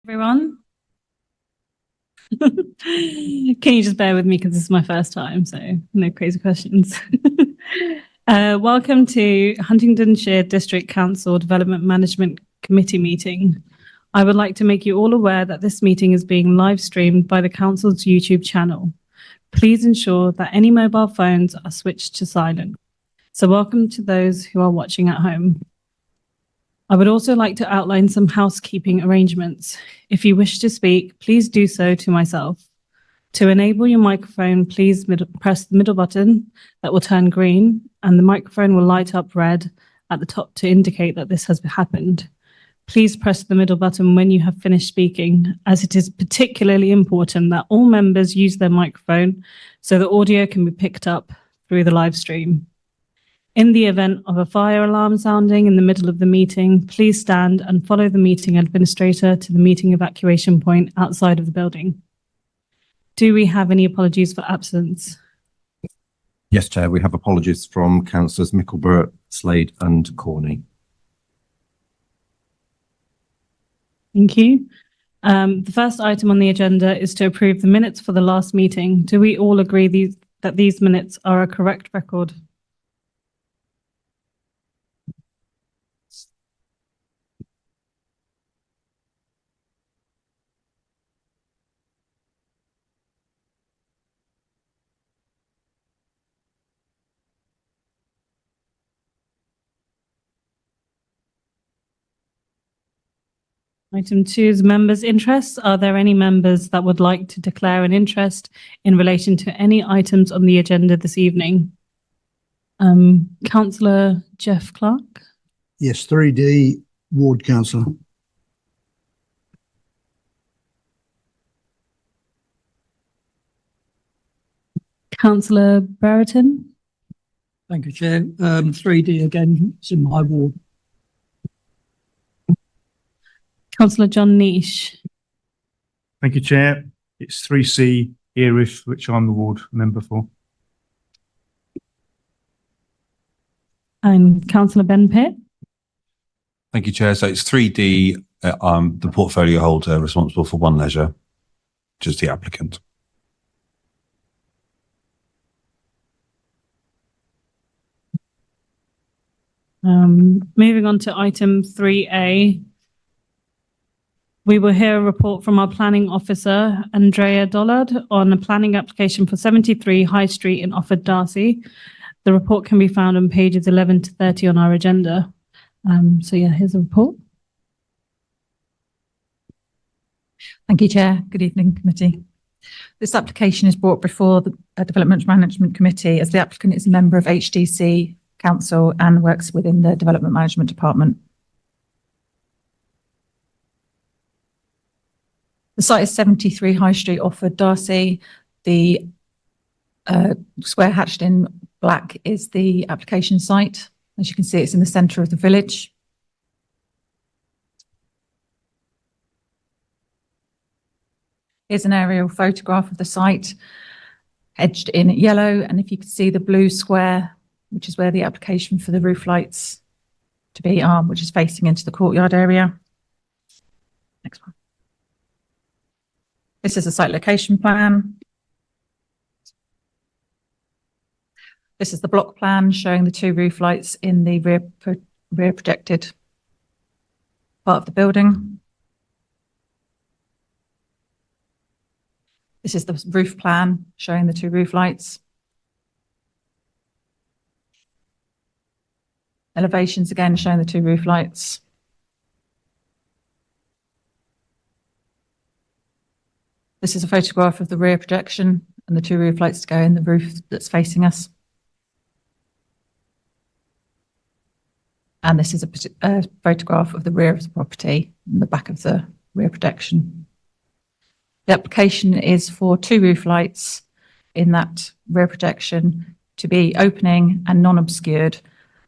Everyone. Can you just bear with me because this is my first time, so no crazy questions. Welcome to Huntingdonshire District Council Development Management Committee meeting. I would like to make you all aware that this meeting is being live streamed by the Council's YouTube channel. Please ensure that any mobile phones are switched to silent. So welcome to those who are watching at home. I would also like to outline some housekeeping arrangements. If you wish to speak, please do so to myself. To enable your microphone, please press the middle button that will turn green, and the microphone will light up red at the top to indicate that this has happened. Please press the middle button when you have finished speaking, as it is particularly important that all members use their microphone so the audio can be picked up through the live stream. In the event of a fire alarm sounding in the middle of the meeting, please stand and follow the meeting administrator to the meeting evacuation point outside of the building. Do we have any apologies for absence? Yes, Chair, we have apologies from Councillors Mickleborough, Slade and Corney. Thank you. The first item on the agenda is to approve the minutes for the last meeting. Do we all agree that these minutes are a correct record? Item 2 is members' interests. Are there any members that would like to declare an interest in relation to any items on the agenda this evening? Councillor Jeff Clark. Yes, 3D, Ward Councillor. Councillor Brereton. Thank you, Chair. 3D again, it's in my ward. Councillor John Nish. Thank you, Chair. It's 3C, Erith, which I'm the ward member for. And Councillor Ben Pitt. Thank you, Chair. So it's 3D, the portfolio holder responsible for One Leisure, which is the applicant. Moving on to item 3A. We will hear a report from our planning officer, Andrea Dollard, on a planning application for 73 High Street in Offord, Darcy. The report can be found on pages 11 to 30 on our agenda. Here's the report. Thank you, Chair. Good evening, committee. This application is brought before the Development Management Committee as the applicant is a member of HDC Council and works within the Development Management Department. The site is 73 High Street, Offord, Darcy. The square hatched in black is the application site. As you can see, it's in the centre of the village. Here's an aerial photograph of the site, edged in yellow. And if you can see the blue square, which is where the application for the roof lights to be are, which is facing into the courtyard area. Next one. This is a site location plan. This is the block plan showing the two roof lights in the rear projected part of the building. This is the roof plan showing the two roof lights. Elevations again showing the two roof lights. This is a photograph of the rear projection and the two roof lights to go in the roof that's facing us. And this is a photograph of the rear of the property and the back of the rear projection. The application is for two roof lights in that rear projection to be opening and non-obscured.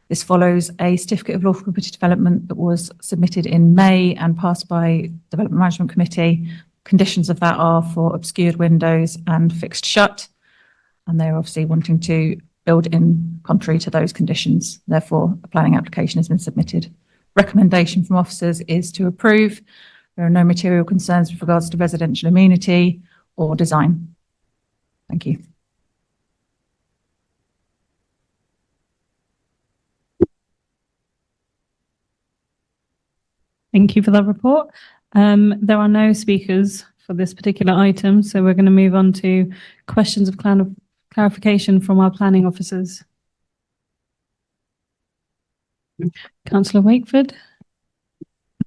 This follows a certificate of lawful property development that was submitted in May and passed by Development Management Committee. Conditions of that are for obscured windows and fixed shut, and they're obviously wanting to build in contrary to those conditions. Therefore, a planning application has been submitted. Recommendation from officers is to approve. There are no material concerns with regards to residential amenity or design. Thank you. Thank you for that report. There are no speakers for this particular item, so we're going to move on to questions of clarification from our planning officers. Councillor Wakeford.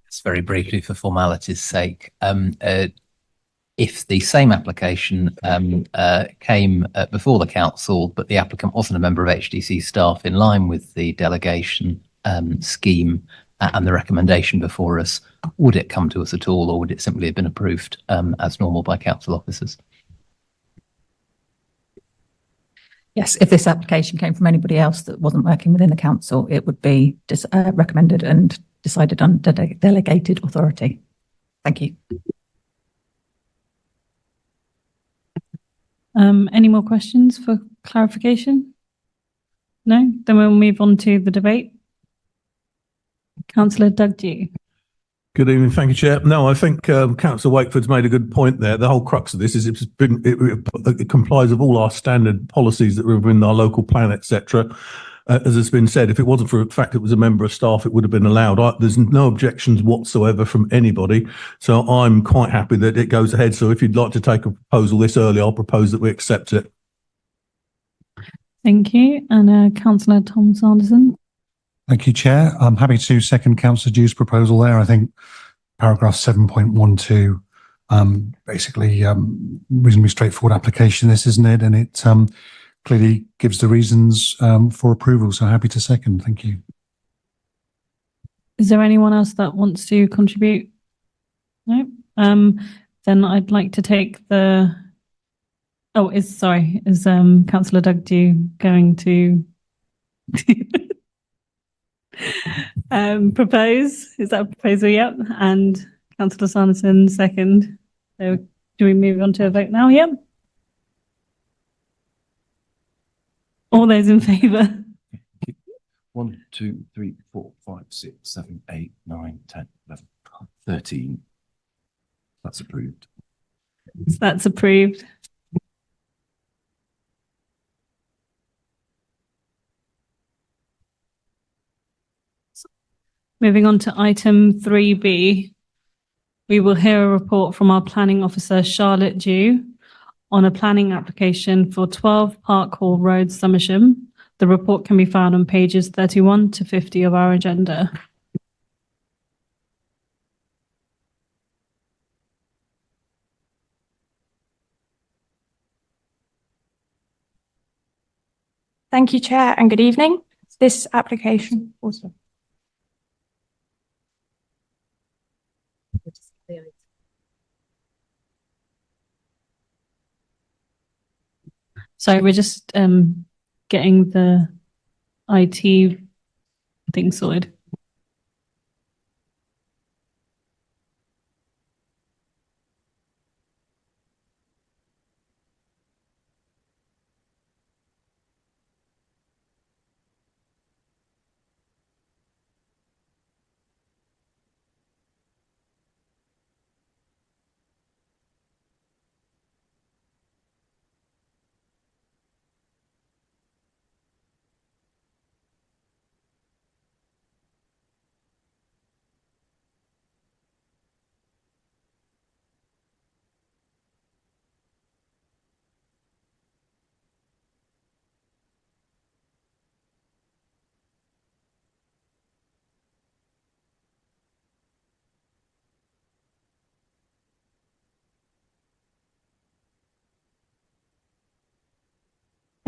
Just very briefly for formality's sake, if the same application came before the council, but the applicant wasn't a member of HDC staff in line with the delegation scheme and the recommendation before us, would it come to us at all, or would it simply have been approved as normal by council officers? Yes, if this application came from anybody else that wasn't working within the council, it would be recommended and decided on delegated authority. Thank you. Any more questions for clarification? No? Then we'll move on to the debate. Councillor Doug Dew. Good evening. Thank you, Chair. No, I think Councillor Wakeford's made a good point there. The whole crux of this is it complies with all our standard policies that are within our local plan, etc. As has been said, if it wasn't for the fact it was a member of staff, it would have been allowed. There's no objections whatsoever from anybody. So I'm quite happy that it goes ahead. So if you'd like to take a proposal this early, I'll propose that we accept it. Thank you. And Councillor Tom Sanderson. Thank you, Chair. I'm happy to second Councillor Dew's proposal there. I think paragraph 7.12, basically reasonably straightforward application, this, isn't it? And it clearly gives the reasons for approval. So happy to second. Thank you. Is there anyone else that wants to contribute? No? Then I'd like to take the... Oh, is Councillor Doug Dew going to propose? Is that a proposal? Yep. And Councillor Sanderson second. So do we move on to a vote now? Yep. All those in favour? 1, 2, 3, 4, 5, 6, 7, 8, 9, 10, 11, 12, 13. That's approved. So that's approved. Moving on to item 3B, we will hear a report from our planning officer, Charlotte Dew, on a planning application for 12 Park Hall Road, Somersham. The report can be found on pages 31 to 50 of our agenda. Thank you, Chair, and good evening. This application also. So we're just getting the IT thing sorted.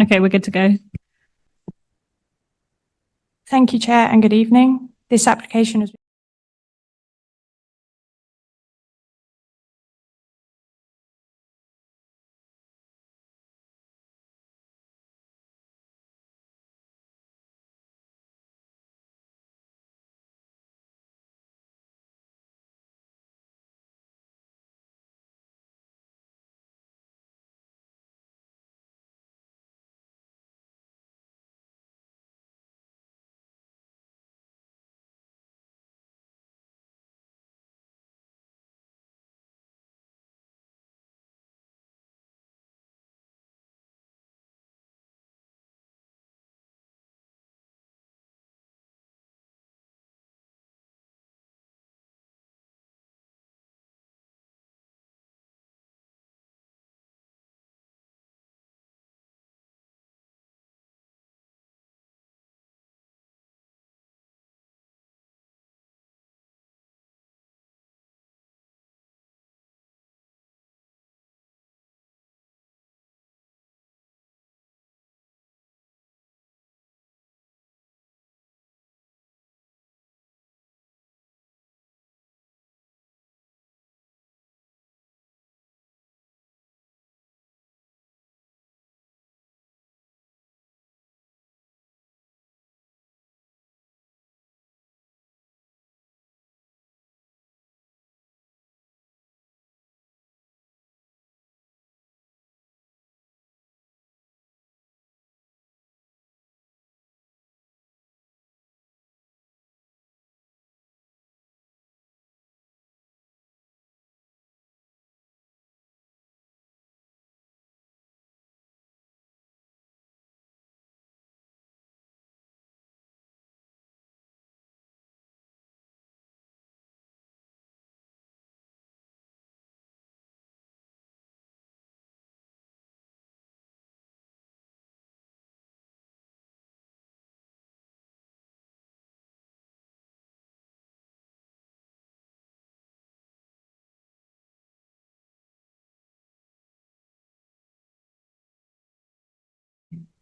Okay, we're good to go. Thank you, Chair, and good evening. This application has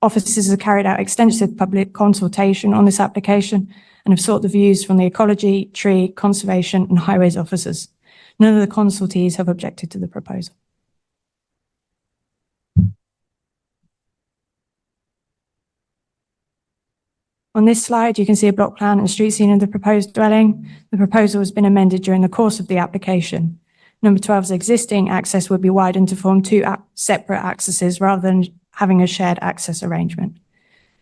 Officers have carried out extensive public consultation on this application and have sought the views from the ecology, tree, conservation and highways officers. None of the consultees have objected to the proposal. On this slide, you can see a block plan and street scene of the proposed dwelling. The proposal has been amended during the course of the application. Number 12's existing access would be widened to form two separate accesses rather than having a shared access arrangement.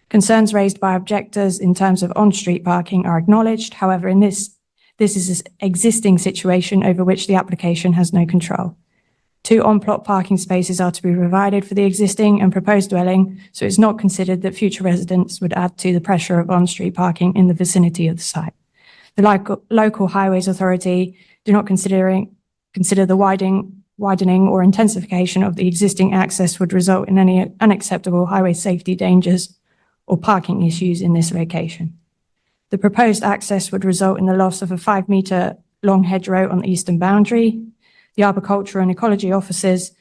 Concerns raised by objectors in terms of on-street parking are acknowledged. However, this is an existing situation over which the application has no control. 2 on-plot parking spaces are to be provided for the existing and proposed dwelling, so it's not considered that future residents would add to the pressure of on-street parking in the vicinity of the site. The local highways authority do not consider the widening or intensification of the existing access would result in any unacceptable highway safety dangers or parking issues in this location. The proposed access would result in the loss of a 5-metre long hedgerow on the eastern boundary. The arboriculture and ecology officers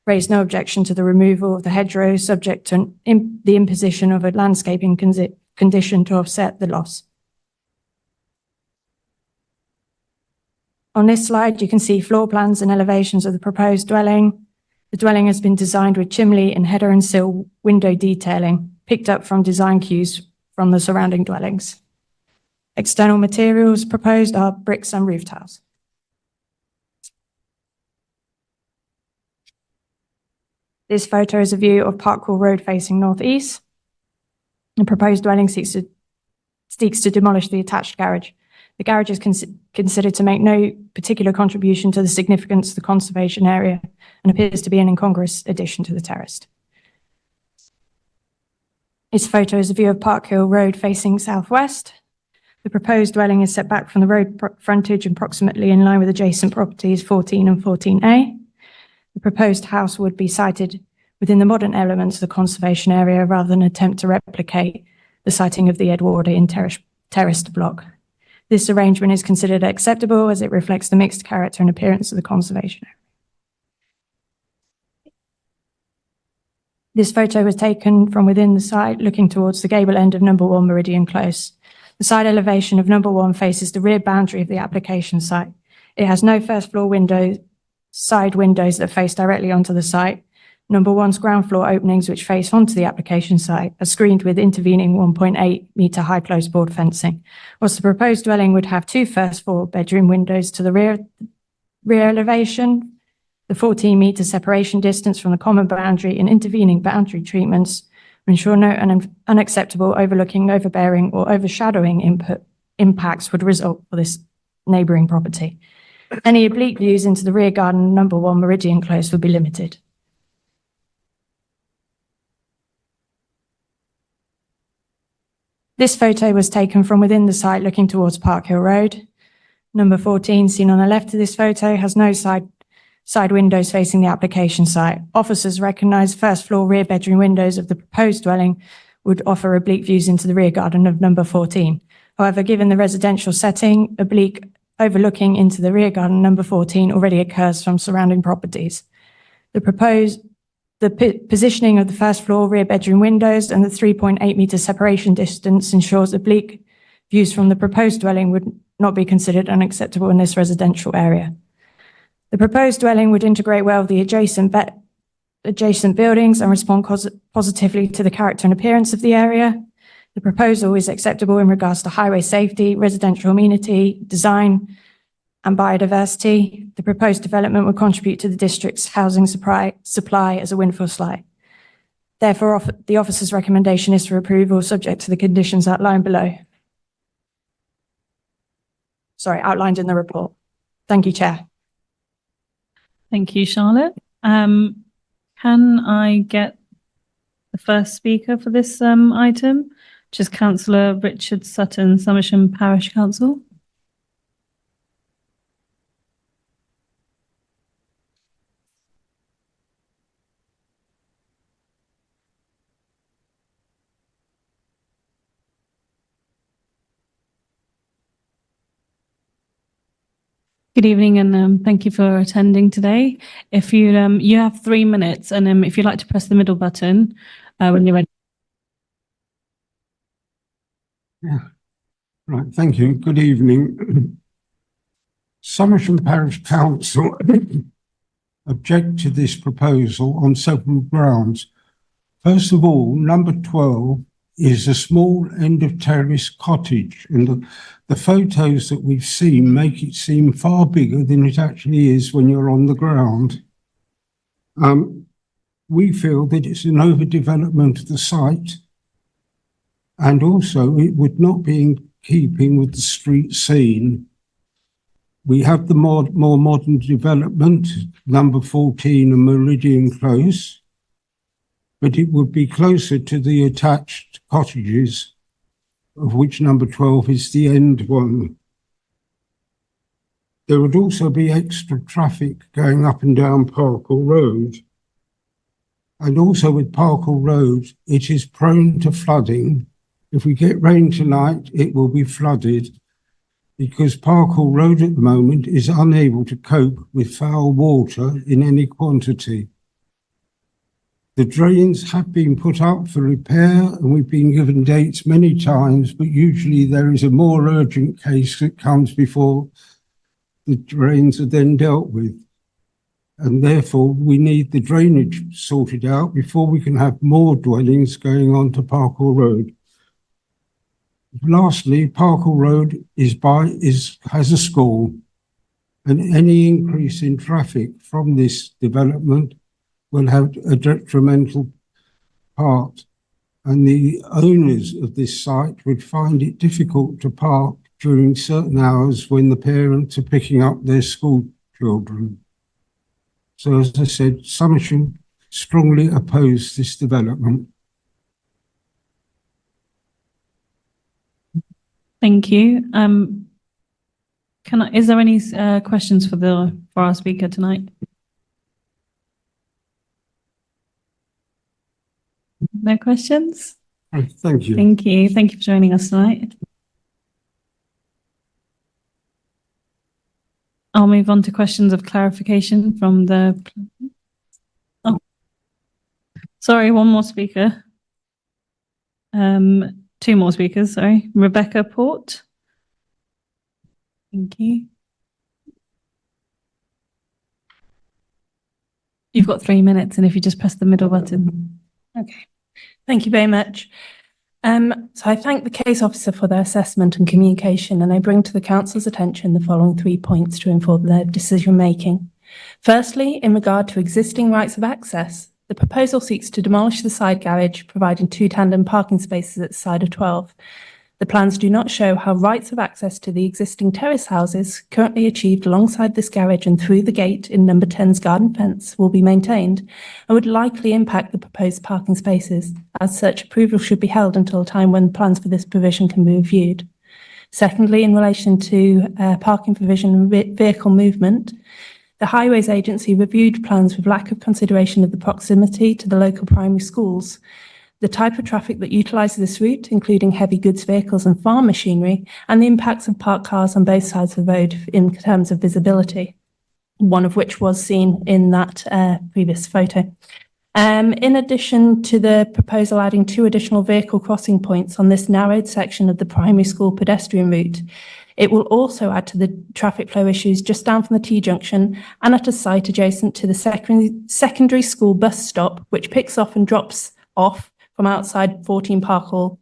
raised no objection to the removal of the hedgerow, subject to the imposition of a landscaping condition to offset the loss. On this slide, you can see floor plans and elevations of the proposed dwelling. The dwelling has been designed with chimney and header and sill window detailing, picked up from design cues from the surrounding dwellings. External materials proposed are bricks and roof tiles. This photo is a view of Parkhall Road facing northeast. The proposed dwelling seeks to demolish the attached garage. The garage is considered to make no particular contribution to the significance of the conservation area and appears to be an incongruous addition to the terrace. This photo is a view of Parkhill Road facing southwest. The proposed dwelling is set back from the road frontage and approximately in line with adjacent properties 14 and 14A. The proposed house would be sited within the modern elements of the conservation area rather than attempt to replicate the siting of the Edwardian terraced block. This arrangement is considered acceptable as it reflects the mixed character and appearance of the conservation area. This photo was taken from within the site, looking towards the gable end of number 1 Meridian Close. The side elevation of number 1 faces the rear boundary of the application site. It has no first floor side windows that face directly onto the site. Number 1's ground floor openings, which face onto the application site, are screened with intervening 1.8 metre high close board fencing. Whilst the proposed dwelling would have 2 first floor bedroom windows to the rear elevation, the 14 metre separation distance from the common boundary and intervening boundary treatments ensure no unacceptable overlooking, overbearing or overshadowing impacts would result for this neighbouring property. Any oblique views into the rear garden number 1 Meridian Close would be limited. This photo was taken from within the site looking towards Parkhill Road. Number 14, seen on the left of this photo, has no side windows facing the application site. Officers recognise first floor rear bedroom windows of the proposed dwelling would offer oblique views into the rear garden of number 14. However, given the residential setting, oblique overlooking into the rear garden number 14 already occurs from surrounding properties. The positioning of the first floor rear bedroom windows and the 3.8 metre separation distance ensures oblique views from the proposed dwelling would not be considered unacceptable in this residential area. The proposed dwelling would integrate well with the adjacent buildings and respond positively to the character and appearance of the area. The proposal is acceptable in regards to highway safety, residential amenity, design, and biodiversity. The proposed development will contribute to the district's housing supply as a windfall site. Therefore, the officer's recommendation is for approval subject to the conditions outlined in the report. Thank you, Chair. Thank you, Charlotte. Can I get the first speaker for this item, which is Councillor Richard Sutton, Somersham Parish Council? Good evening, and thank you for attending today. If you have 3 minutes, and if you'd like to press the middle button when you're ready. Right, thank you. Good evening. Somersham Parish Council object to this proposal on several grounds. First of all, number 12 is a small end of terrace cottage, and the photos that we've seen make it seem far bigger than it actually is when you're on the ground. We feel that it's an overdevelopment of the site, and also it would not be in keeping with the street scene. We have the more modern development, number 14 and Meridian Close, but it would be closer to the attached cottages, of which number 12 is the end one. There would also be extra traffic going up and down Parkle Road. And also with Parkle Road, it is prone to flooding. If we get rain tonight, it will be flooded because Parkle Road at the moment is unable to cope with foul water in any quantity. The drains have been put up for repair and we've been given dates many times, but usually there is a more urgent case that comes before the drains are then dealt with. And therefore we need the drainage sorted out before we can have more dwellings going on to Parkle Road. Lastly, Parkle Road has a school, and any increase in traffic from this development will have a detrimental part, and the owners of this site would find it difficult to park during certain hours when the parents are picking up their school children. So as I said, Somersham strongly oppose this development. Thank you. Is there any questions for our speaker tonight? No questions? Thank you. Thank you. Thank you for joining us tonight. I'll move on to questions of clarification from the... Oh, sorry, one more speaker. Two more speakers, sorry. Rebecca Port. Thank you. You've got 3 minutes, and if you just press the middle button. Okay, thank you very much. So I thank the case officer for their assessment and communication, and I bring to the council's attention the following 3 points to inform their decision making. Firstly, in regard to existing rights of access, the proposal seeks to demolish the side garage, providing 2 tandem parking spaces at the side of 12. The plans do not show how rights of access to the existing terrace houses currently achieved alongside this garage and through the gate in number 10's garden fence will be maintained and would likely impact the proposed parking spaces. As such, approval should be held until a time when plans for this provision can be reviewed. Secondly, in relation to parking provision and vehicle movement, the Highways Agency reviewed plans with lack of consideration of the proximity to the local primary schools, the type of traffic that utilises this route, including heavy goods vehicles and farm machinery, and the impacts of parked cars on both sides of the road in terms of visibility, one of which was seen in that previous photo. In addition to the proposal adding 2 additional vehicle crossing points on this narrowed section of the primary school pedestrian route, it will also add to the traffic flow issues just down from the T-junction and at a site adjacent to the secondary school bus stop, which picks off and drops off from outside 14 Parkle.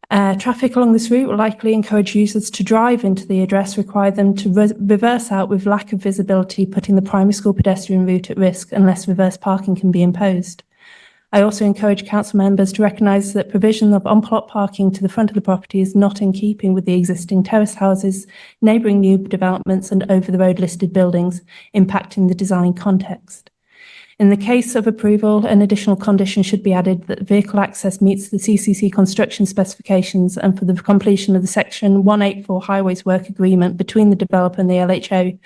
Traffic along this route will likely encourage users to drive into the address, require them to reverse out with lack of visibility, putting the primary school pedestrian route at risk unless reverse parking can be imposed. I also encourage council members to recognise that provision of on-plot parking to the front of the property is not in keeping with the existing terrace houses, neighbouring new developments and over-the-road listed buildings, impacting the design context. In the case of approval, an additional condition should be added that vehicle access meets the CCC construction specifications and for the completion of the Section 184 Highways Work Agreement between the developer and the LHO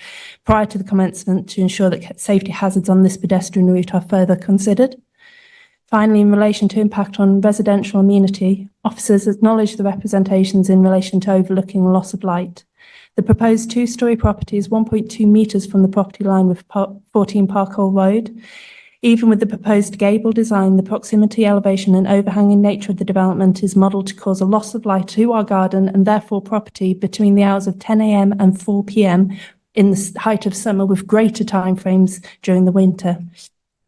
prior to the commencement to ensure that safety hazards on this pedestrian route are further considered. Finally, in relation to impact on residential amenity, officers acknowledge the representations in relation to overlooking loss of light. The proposed 2-storey property is 1.2 metres from the property line with 14 Parkle Road. Even with the proposed gable design, the proximity, elevation and overhanging nature of the development is modelled to cause a loss of light to our garden and therefore property between the hours of 10 a.m. and 4 p.m. in the height of summer, with greater timeframes during the winter.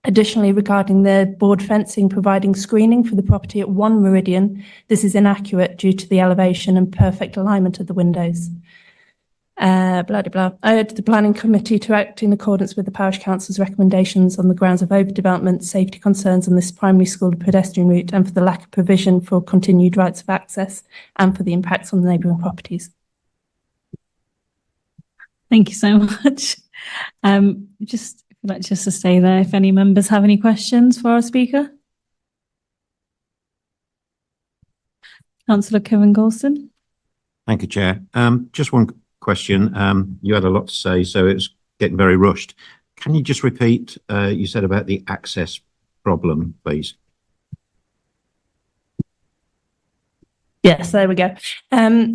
Additionally, regarding the board fencing providing screening for the property at 1 Meridian, this is inaccurate due to the elevation and perfect alignment of the windows. Blah, blah, blah. I urge the planning committee to act in accordance with the parish council's recommendations on the grounds of overdevelopment, safety concerns on this primary school pedestrian route, and for the lack of provision for continued rights of access, and for the impacts on the neighbouring properties. Thank you so much. Just to stay there, if any members have any questions for our speaker. Councillor Kevin Golston. Thank you, Chair. Just one question. You had a lot to say, so it was getting very rushed. Can you just repeat, you said about the access problem, please? Yes, there we go.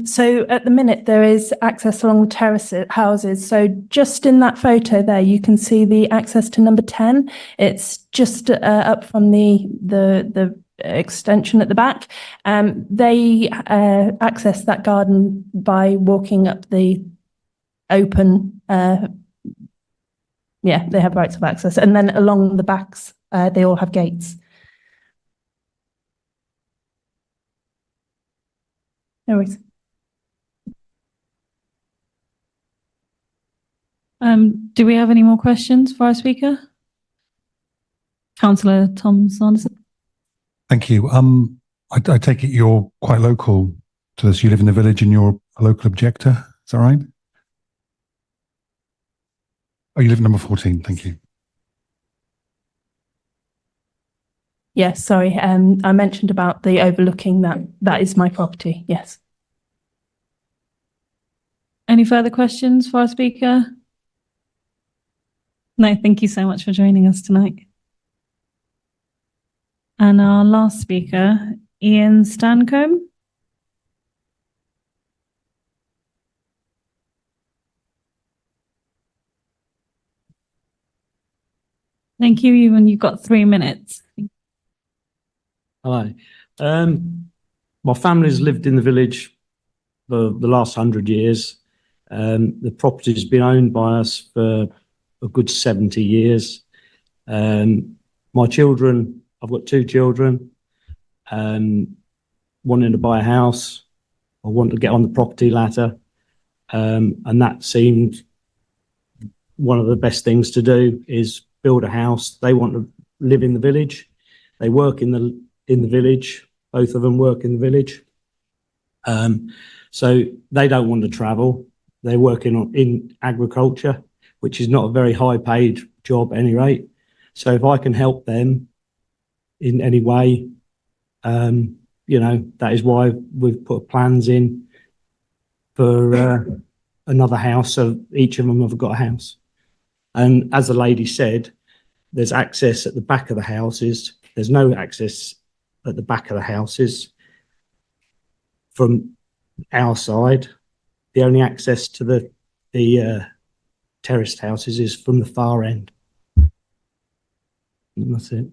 So at the minute there is access along the terrace houses. So just in that photo there, you can see the access to number 10. It's just up from the extension at the back. They access that garden by walking up the open. Yeah, they have rights of access, and then along the backs, they all have gates. No worries. Do we have any more questions for our speaker? Councillor Tom Sanderson. Thank you. I take it you're quite local to this. You live in the village and you're a local objector. Is that right? Oh, you live at number 14. Thank you. Yes, sorry. I mentioned about the overlooking that is my property. Yes. Any further questions for our speaker? No, thank you so much for joining us tonight. And our last speaker, Ian Stancombe. Thank you, Ewan. You've got 3 minutes. Hi. My family's lived in the village for the last 100 years. The property's been owned by us for a good 70 years. My children, I've got 2 children, wanting to buy a house. I want to get on the property ladder. And that seemed one of the best things to do, is build a house. They want to live in the village. They work in the village. Both of them work in the village. So they don't want to travel. They're working in agriculture, which is not a very high paid job at any rate. So if I can help them in any way, you know, that is why we've put plans in for another house. So each of them have got a house. And as the lady said, there's access at the back of the houses. There's no access at the back of the houses from our side. The only access to the terraced houses is from the far end. And that's it.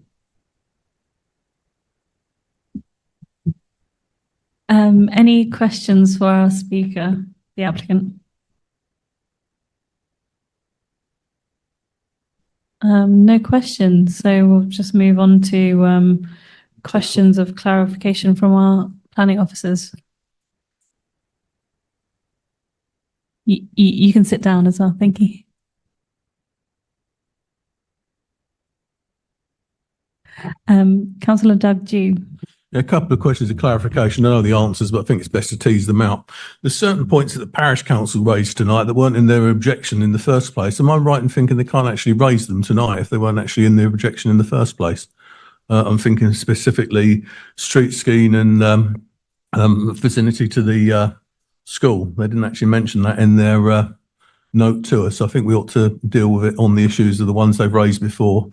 Any questions for our speaker, the applicant? No questions, so we'll just move on to questions of clarification from our planning officers. You can sit down as well, thank you. Councillor Doug Dew. A couple of questions of clarification. I know the answers, but I think it's best to tease them out. There's certain points that the parish council raised tonight that weren't in their objection in the first place. Am I right in thinking they can't actually raise them tonight if they weren't actually in their objection in the first place? I'm thinking specifically street scheme and vicinity to the school. They didn't actually mention that in their note to us. I think we ought to deal with it on the issues of the ones they've raised before.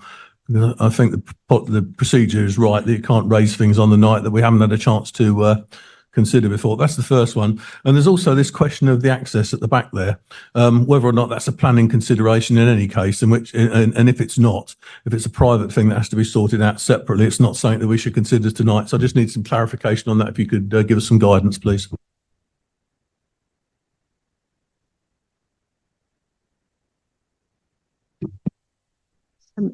I think the procedure is right that you can't raise things on the night that we haven't had a chance to consider before. That's the first one. And there's also this question of the access at the back there, whether or not that's a planning consideration in any case, and if it's not, if it's a private thing that has to be sorted out separately, it's not something that we should consider tonight. So I just need some clarification on that. If you could give us some guidance, please.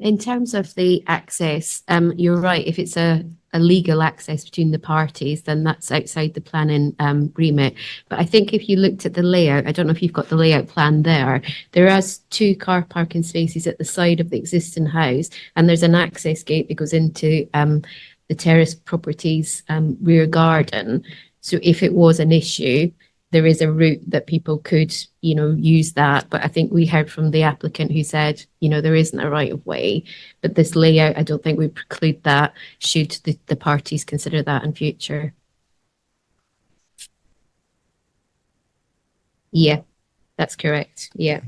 In terms of the access, you're right. If it's a legal access between the parties, then that's outside the planning remit. But I think if you looked at the layout, I don't know if you've got the layout plan there, there is 2 car parking spaces at the side of the existing house, and there's an access gate that goes into the terrace property's rear garden. So if it was an issue, there is a route that people could, use that. But I think we heard from the applicant who said, there isn't a right of way. But this layout, I don't think would preclude that should the parties consider that in future. Yeah, that's correct. Yeah.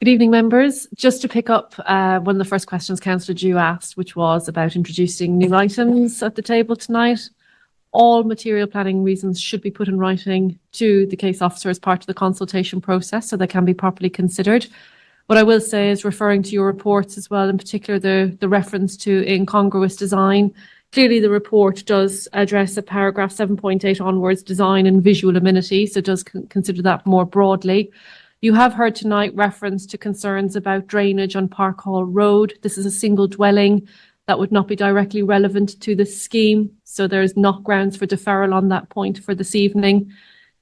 Good evening, members. Just to pick up one of the first questions Councillor Dew asked, which was about introducing new items at the table tonight. All material planning reasons should be put in writing to the case officer as part of the consultation process so they can be properly considered. What I will say is, referring to your reports as well, in particular the reference to incongruous design, clearly the report does address at paragraph 7.8 onwards design and visual amenity, so it does consider that more broadly. You have heard tonight reference to concerns about drainage on Park Hall Road. This is a single dwelling that would not be directly relevant to the scheme, so there is not grounds for deferral on that point for this evening.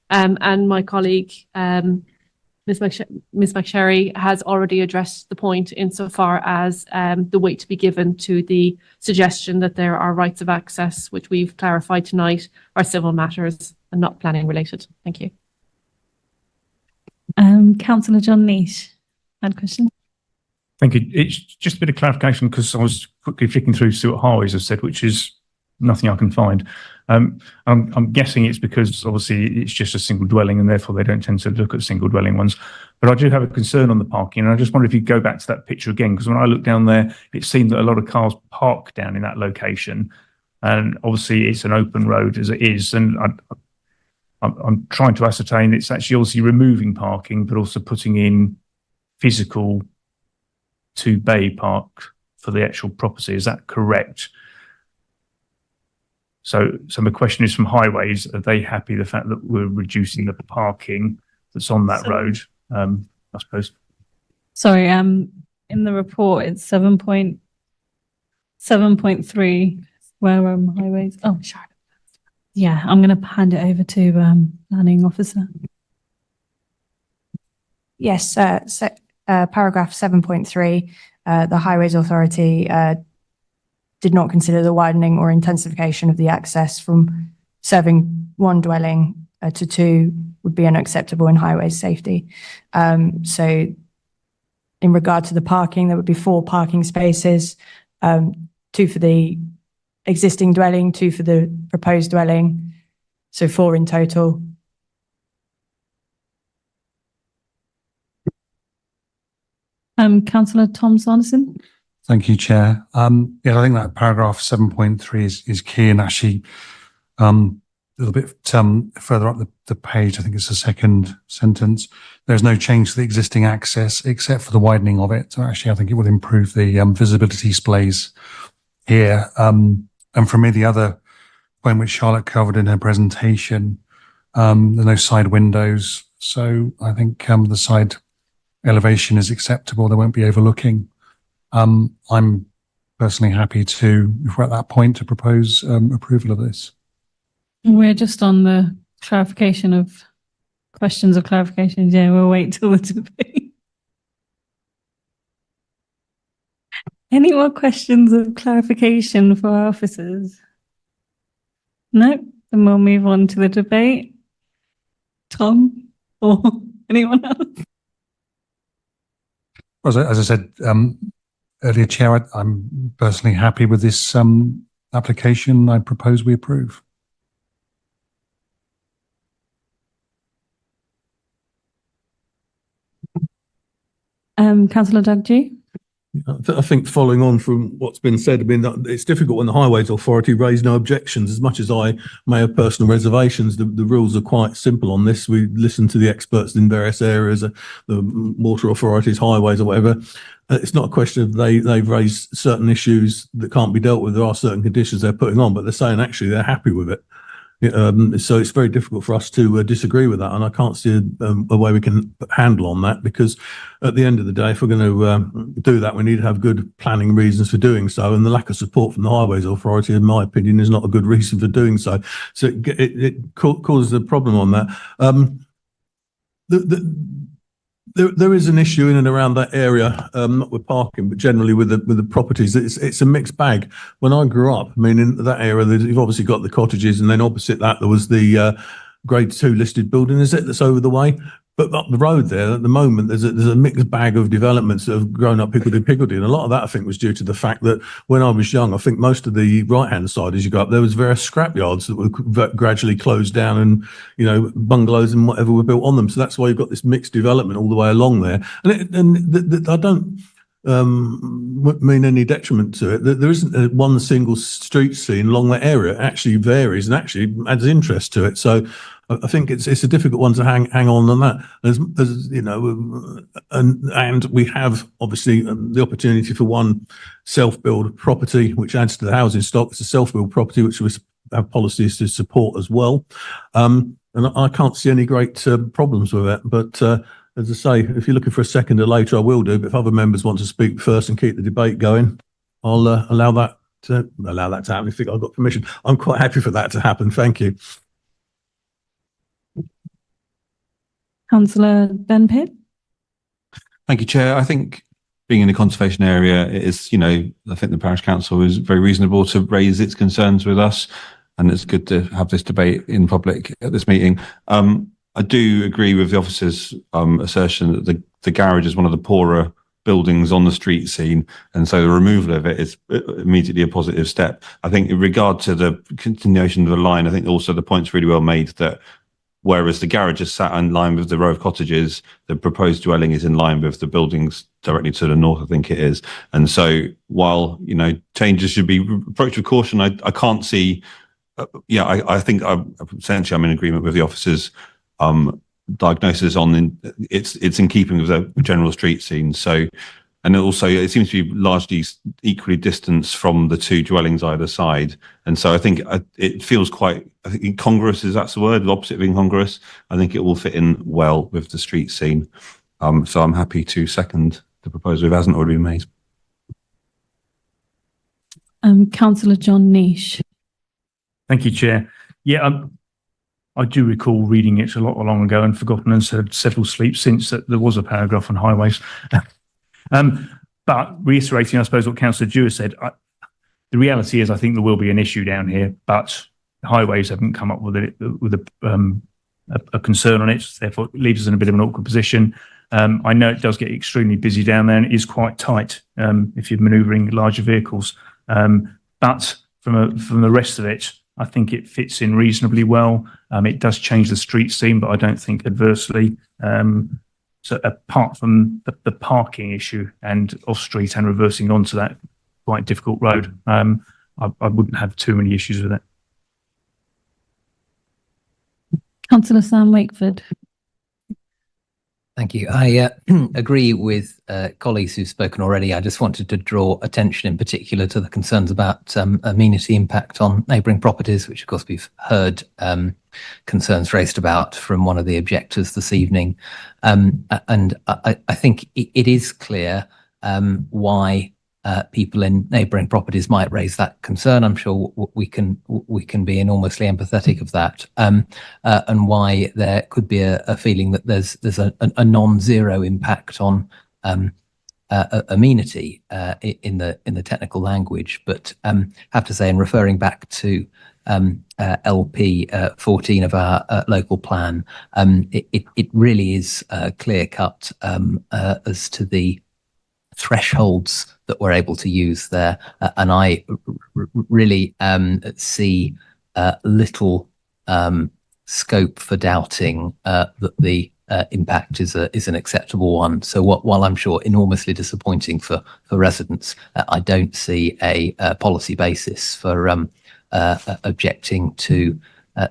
And my colleague, Ms. McSherry, has already addressed the point insofar as the weight to be given to the suggestion that there are rights of access, which we've clarified tonight, are civil matters and not planning related. Thank you. Councillor John Leash had a question. Thank you. It's just a bit of clarification because I was quickly flicking through to see what Harway's have said, which is nothing I can find. I'm guessing it's because obviously it's just a single dwelling and therefore they don't tend to look at single dwelling ones. But I do have a concern on the parking, and I just wonder if you go back to that picture again, because when I look down there, it seemed that a lot of cars park down in that location, and obviously it's an open road as it is, and I'm trying to ascertain it's actually obviously removing parking, but also putting in physical 2-bay park for the actual property. Is that correct? So my question is, from Highways, are they happy the fact that we're reducing the parking that's on that road? I suppose. Sorry, in the report it's 7.3 where Highways. Oh, sure. Yeah, I'm going to hand it over to planning officer. Yes, paragraph 7.3, the Highways Authority did not consider the widening or intensification of the access from serving 1 dwelling to 2 would be unacceptable in highways safety. So in regard to the parking, there would be 4 parking spaces, 2 for the existing dwelling, 2 for the proposed dwelling, so 4 in total. Councillor Tom Sanderson. Thank you, Chair. Yeah, I think that paragraph 7.3 is key, and actually a little bit further up the page, I think it's the second sentence. There's no change to the existing access except for the widening of it. So actually, I think it will improve the visibility displays here. And for me, the other point which Charlotte covered in her presentation, there's no side windows. So I think the side elevation is acceptable. There won't be overlooking. I'm personally happy to, if we're at that point, to propose approval of this. We're just on the clarification of questions of clarifications. Yeah, we'll wait till the debate. Any more questions of clarification for our officers? No? Then we'll move on to the debate. Tom or anyone else? As I said earlier, Chair, I'm personally happy with this application. I propose we approve. Councillor Dugdue? I think following on from what's been said, I mean, it's difficult when the Highways Authority raise no objections. As much as I may have personal reservations, the rules are quite simple on this. We listen to the experts in various areas, the water authorities, highways or whatever. It's not a question of they've raised certain issues that can't be dealt with. There are certain conditions they're putting on, but they're saying actually they're happy with it. So it's very difficult for us to disagree with that, and I can't see a way we can handle on that, because at the end of the day, if we're going to do that, we need to have good planning reasons for doing so, and the lack of support from the Highways Authority, in my opinion, is not a good reason for doing so. So it causes a problem on that. There is an issue in and around that area, not with parking, but generally with the properties. It's a mixed bag. When I grew up, I mean, in that area, you've obviously got the cottages, and then opposite that there was the Grade 2 listed building, is it, that's over the way? But up the road there, at the moment, there's a mixed bag of developments that have grown up higgledy-piggledy. And a lot of that, I think, was due to the fact that when I was young, I think most of the right-hand side, as you go up, there was various scrapyards that were gradually closed down, and, you know, bungalows and whatever were built on them. So that's why you've got this mixed development all the way along there. And I don't mean any detriment to it. There isn't one single street scene along that area. It actually varies and actually adds interest to it. So I think it's a difficult one to hang on that. There's you know, and we have obviously the opportunity for one self-build property, which adds to the housing stock. It's a self-build property which we have policies to support as well. And I can't see any great problems with it. But as I say, if you're looking for a seconder later, I will do. But if other members want to speak first and keep the debate going, I'll allow that to happen. I think I've got permission. I'm quite happy for that to happen. Thank you. Councillor Ben Pitt? Thank you, Chair. I think being in a conservation area, it is, you know, I think the parish council is very reasonable to raise its concerns with us, and it's good to have this debate in public at this meeting. I do agree with the officer's assertion that the garage is one of the poorer buildings on the street scene, and so the removal of it is immediately a positive step. I think in regard to the continuation of the line, I think also the point's really well made that whereas the garage is sat in line with the row of cottages, the proposed dwelling is in line with the buildings directly to the north, I think it is. And so while, you know, changes should be approached with caution, I can't see, I think essentially I'm in agreement with the officer's diagnosis on it's in keeping with the general street scene. So, and also it seems to be largely equally distanced from the two dwellings either side. And so I think it feels quite, I think incongruous, is that's the word, the opposite of incongruous. I think it will fit in well with the street scene. So I'm happy to second the proposal if it hasn't already been made. Councillor John Nish. Thank you, Chair. Yeah, I do recall reading it a lot long ago and forgotten and had several sleeps since that there was a paragraph on highways. But reiterating, I suppose, what Councillor Dewar said, the reality is I think there will be an issue down here, but highways haven't come up with a concern on it. Therefore, it leaves us in a bit of an awkward position. I know it does get extremely busy down there, and it is quite tight if you're manoeuvring larger vehicles. But from the rest of it, I think it fits in reasonably well. It does change the street scene, but I don't think adversely. So apart from the parking issue and off street and reversing onto that quite difficult road, I wouldn't have too many issues with it. Councillor Sam Wakeford. Thank you. I agree with colleagues who've spoken already. I just wanted to draw attention in particular to the concerns about amenity impact on neighbouring properties, which of course we've heard concerns raised about from one of the objectors this evening. And I think it is clear why people in neighbouring properties might raise that concern. I'm sure we can be enormously empathetic of that, and why there could be a feeling that there's a non-zero impact on amenity in the technical language. But have to say, in referring back to LP 14 of our local plan, it really is clear cut as to the thresholds that we're able to use there, and I really see little scope for doubting that the impact is an acceptable one. So while I'm sure enormously disappointing for residents, I don't see a policy basis for objecting to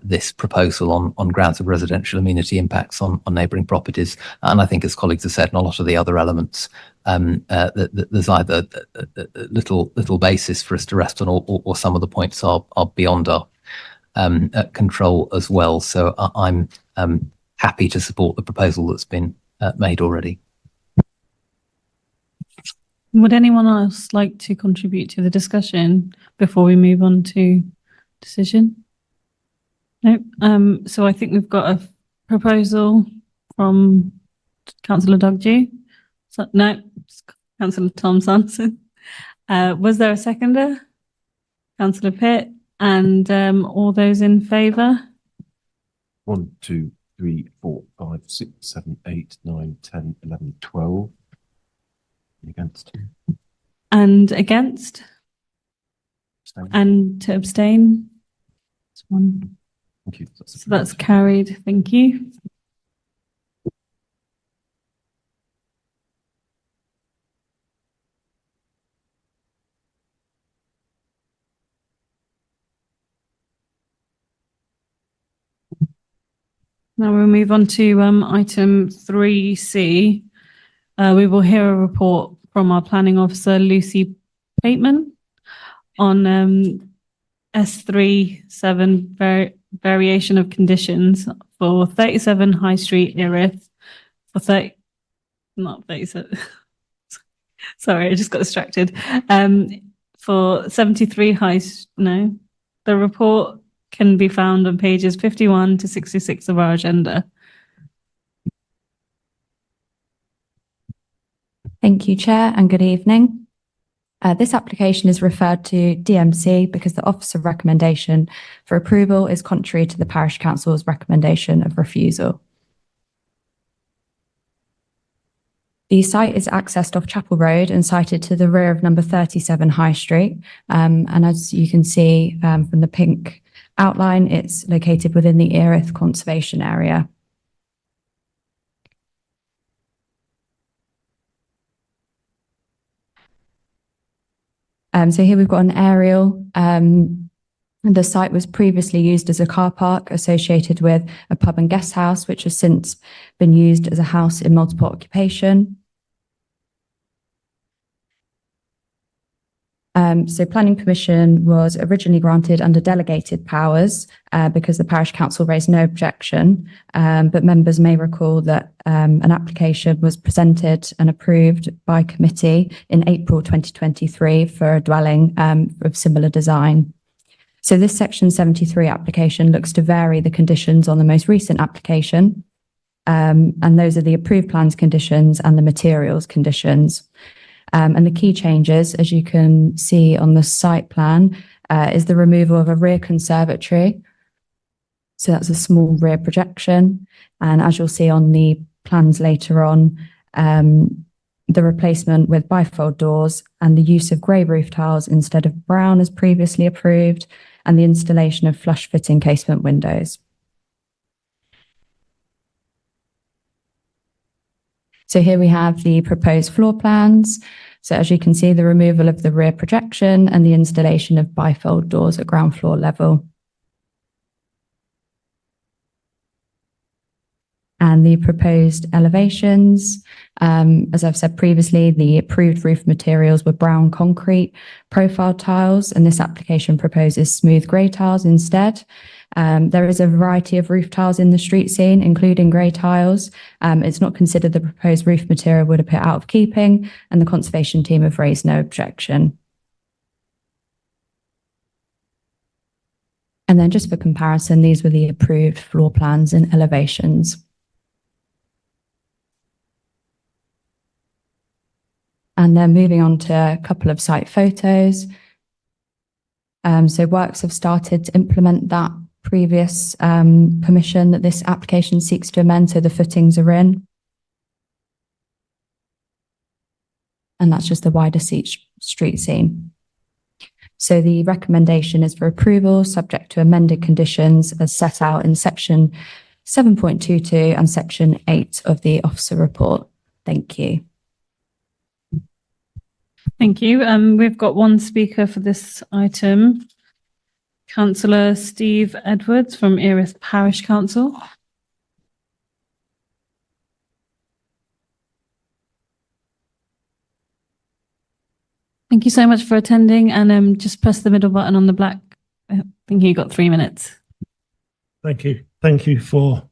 this proposal on grounds of residential amenity impacts on neighbouring properties. And I think, as colleagues have said, and a lot of the other elements, there's either little basis for us to rest on, or some of the points are beyond our control as well. So I'm happy to support the proposal that's been made already. Would anyone else like to contribute to the discussion before we move on to decision? No. So I think we've got a proposal from Councillor Doug-Dew. So, no, Councillor Tom Sanderson. Was there a seconder? Councillor Pitt. And all those in favour? 1, 2, 3, 4, 5, 6, 7, 8, 9, 10, 11, 12. Against. And against? Abstain. And to abstain? That's one. Thank you. So that's carried. Thank you. Now we'll move on to item 3C. We will hear a report from our planning officer, Lucy Pateman, on S37 variation of conditions for 37 High Street, Erith, not 37. Sorry, I just got distracted. For 73 the report can be found on pages 51 to 66 of our agenda. Thank you, Chair, and good evening. This application is referred to DMC because the Office of Recommendation for approval is contrary to the Parish Council's recommendation of refusal. The site is accessed off Chapel Road and sited to the rear of number 37 High Street. And as you can see from the pink outline, it's located within the Erith Conservation Area. So here we've got an aerial. The site was previously used as a car park associated with a pub and guest house, which has since been used as a house in multiple occupation. So planning permission was originally granted under delegated powers because the Parish Council raised no objection, but members may recall that an application was presented and approved by committee in April 2023 for a dwelling of similar design. So this Section 73 application looks to vary the conditions on the most recent application, and those are the approved plans conditions and the materials conditions. And the key changes, as you can see on the site plan, is the removal of a rear conservatory. So that's a small rear projection. And as you'll see on the plans later on, the replacement with bifold doors and the use of grey roof tiles instead of brown as previously approved, and the installation of flush fitting casement windows. So here we have the proposed floor plans. So as you can see, the removal of the rear projection and the installation of bifold doors at ground floor level. And the proposed elevations, as I've said previously, the approved roof materials were brown concrete profile tiles, and this application proposes smooth grey tiles instead. There is a variety of roof tiles in the street scene, including grey tiles. It's not considered the proposed roof material would appear out of keeping, and the conservation team have raised no objection. And then just for comparison, these were the approved floor plans and elevations. And then moving on to a couple of site photos. So works have started to implement that previous permission that this application seeks to amend, so the footings are in. And that's just the wider street scene. So the recommendation is for approval subject to amended conditions as set out in section 7.22 and section 8 of the officer report. Thank you. Thank you. We've got one speaker for this item. Councillor Steve Edwards from Erith Parish Council. Thank you so much for attending, and just press the middle button on the black. I think you got 3 minutes. Thank you. Thank you for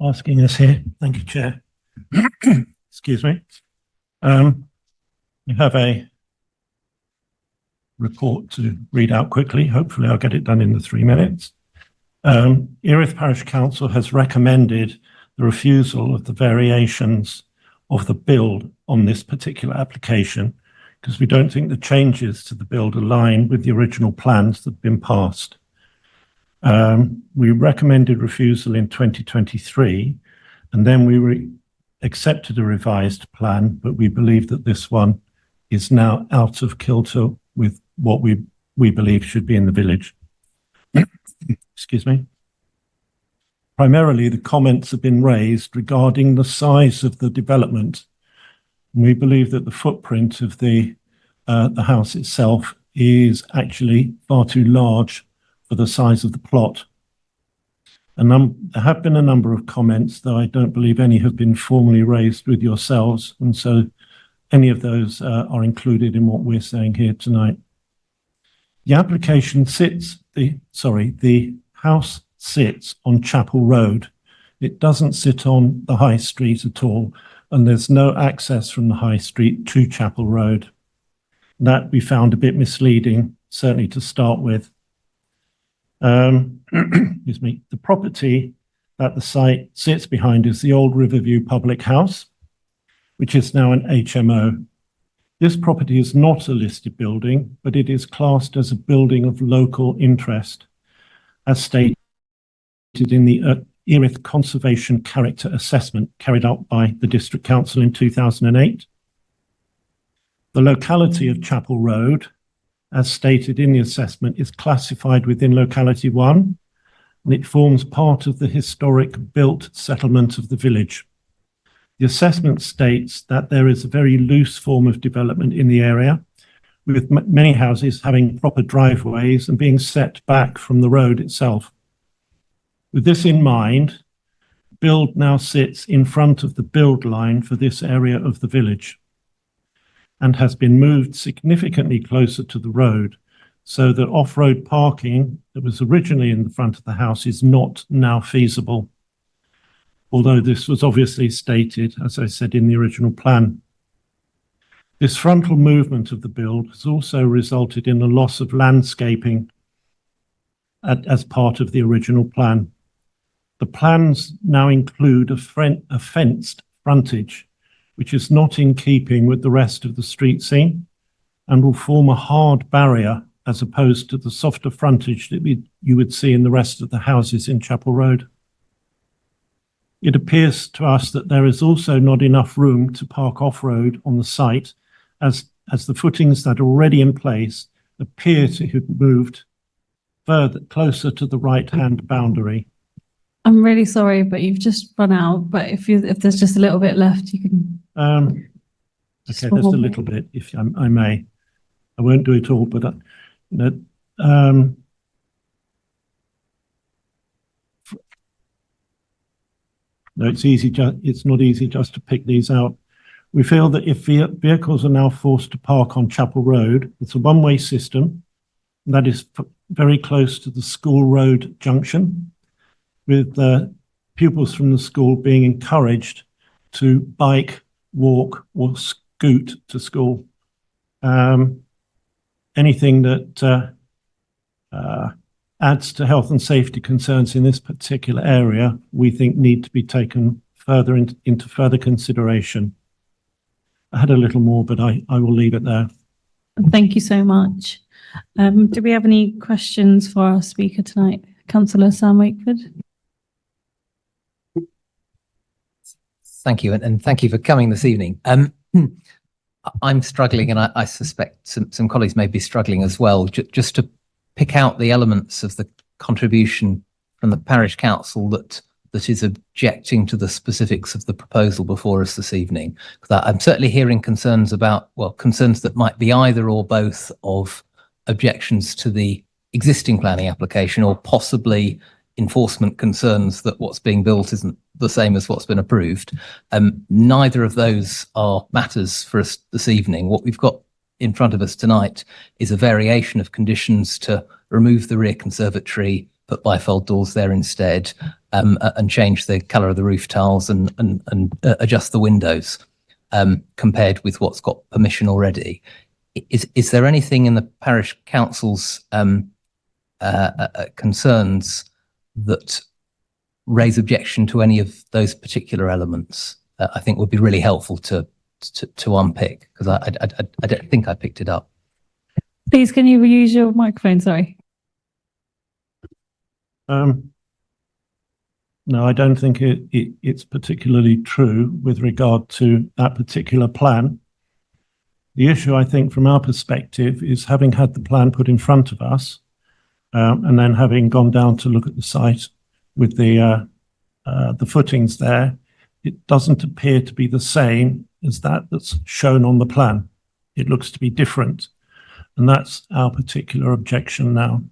asking us here. Thank you, Chair. Excuse me. We have a report to read out quickly. Hopefully I'll get it done in the 3 minutes. Erith Parish Council has recommended the refusal of the variations of the build on this particular application because we don't think the changes to the build align with the original plans that have been passed. We recommended refusal in 2023, and then we accepted a revised plan, but we believe that this one is now out of kilter with what we believe should be in the village. Excuse me. Primarily, the comments have been raised regarding the size of the development. We believe that the footprint of the house itself is actually far too large for the size of the plot. And there have been a number of comments, though I don't believe any have been formally raised with yourselves, and so any of those are included in what we're saying here tonight. The application the house sits on Chapel Road. It doesn't sit on the High Street at all, and there's no access from the High Street to Chapel Road. That we found a bit misleading, certainly to start with. Excuse me. The property that the site sits behind is the old Riverview Public House, which is now an HMO. This property is not a listed building, but it is classed as a building of local interest, as stated in the Erith Conservation Character Assessment carried out by the District Council in 2008. The locality of Chapel Road, as stated in the assessment, is classified within Locality 1, and it forms part of the historic built settlement of the village. The assessment states that there is a very loose form of development in the area, with many houses having proper driveways and being set back from the road itself. With this in mind, build now sits in front of the build line for this area of the village and has been moved significantly closer to the road so that off-road parking that was originally in the front of the house is not now feasible. Although this was obviously stated, as I said, in the original plan. This frontal movement of the build has also resulted in a loss of landscaping as part of the original plan. The plans now include a fenced frontage, which is not in keeping with the rest of the street scene and will form a hard barrier as opposed to the softer frontage that you would see in the rest of the houses in Chapel Road. It appears to us that there is also not enough room to park off-road on the site as the footings that are already in place appear to have moved further closer to the right-hand boundary. I'm really sorry, but you've just run out. But if there's just a little bit left, you can. Okay, there's a little bit, if I may. I won't do it all, but no, it's not easy just to pick these out. We feel that if vehicles are now forced to park on Chapel Road, it's a one-way system that is very close to the school road junction, with pupils from the school being encouraged to bike, walk, or scoot to school. Anything that adds to health and safety concerns in this particular area, we think need to be taken further into further consideration. I had a little more, but I will leave it there. Thank you so much. Do we have any questions for our speaker tonight? Councillor Sam Wakeford. Thank you, and thank you for coming this evening. I'm struggling, and I suspect some colleagues may be struggling as well, just to pick out the elements of the contribution from the parish council that that is objecting to the specifics of the proposal before us this evening? Because I'm certainly hearing concerns about, well, concerns that might be either or both of objections to the existing planning application or possibly enforcement concerns that what's being built isn't the same as what's been approved. Neither of those are matters for us this evening. What we've got in front of us tonight is a variation of conditions to remove the rear conservatory, put bifold doors there instead, and change the colour of the roof tiles and adjust the windows, compared with what's got permission already. Is there anything in the parish council's concerns that raise objection to any of those particular elements? I think would be really helpful to unpick, because I don't think I picked it up. Please, can you reuse your microphone? Sorry. No, I don't think it's particularly true with regard to that particular plan. The issue, I think, from our perspective, is having had the plan put in front of us, and then having gone down to look at the site with the footings there, it doesn't appear to be the same as that's shown on the plan. It looks to be different, and that's our particular objection now.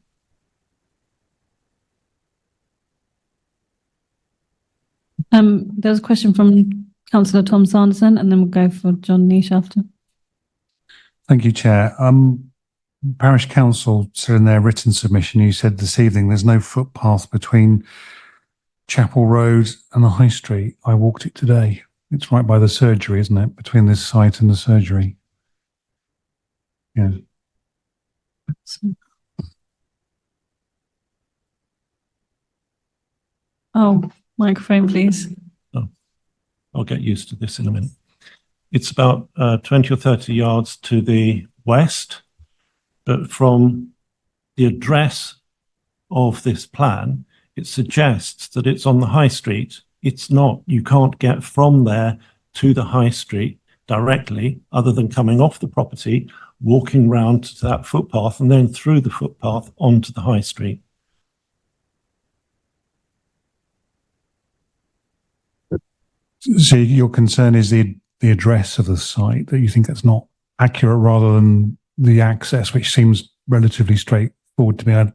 There was a question from Councillor Tom Sanderson, and then we'll go for John Nish after. Thank you, Chair. Parish Council said in their written submission, you said this evening, there's no footpath between Chapel Road and the High Street. I walked it today. It's right by the surgery, isn't it? Between this site and the surgery. Yeah. Oh, microphone, please. Oh, I'll get used to this in a minute. It's about 20 or 30 yards to the west, but from the address of this plan, it suggests that it's on the high street. It's not. You can't get from there to the high street directly, other than coming off the property, walking round to that footpath, and then through the footpath onto the high street. So your concern is the address of the site, that you think that's not accurate, rather than the access, which seems relatively straightforward to me.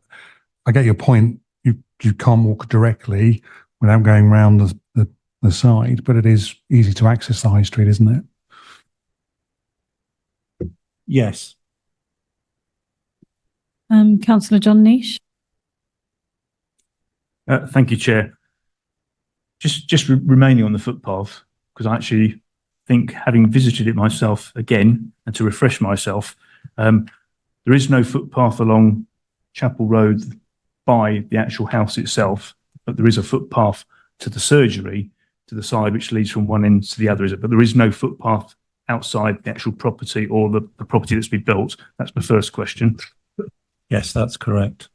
I get your point. You can't walk directly without going around the side, but it is easy to access the high street, isn't it? Yes. Councillor John Nish. Thank you, Chair. Just remaining on the footpath, because I actually think, having visited it myself again, and to refresh myself, there is no footpath along Chapel Road by the actual house itself, but there is a footpath to the surgery to the side, which leads from one end to the other. But there is no footpath outside the actual property or the property that's been built. That's my first question. Yes, that's correct.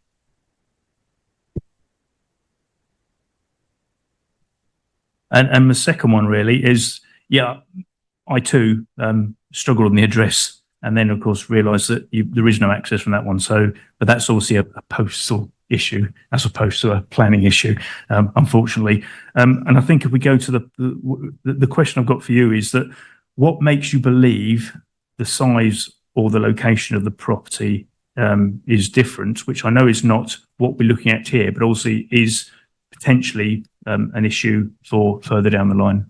And the second one really is, yeah, I too struggle on the address, and then of course realise that there is no access from that one. So, but that's obviously a postal issue as opposed to a planning issue, unfortunately. And I think if we go to the question I've got for you is that what makes you believe the size or the location of the property is different, which I know is not what we're looking at here, but also is potentially an issue for further down the line?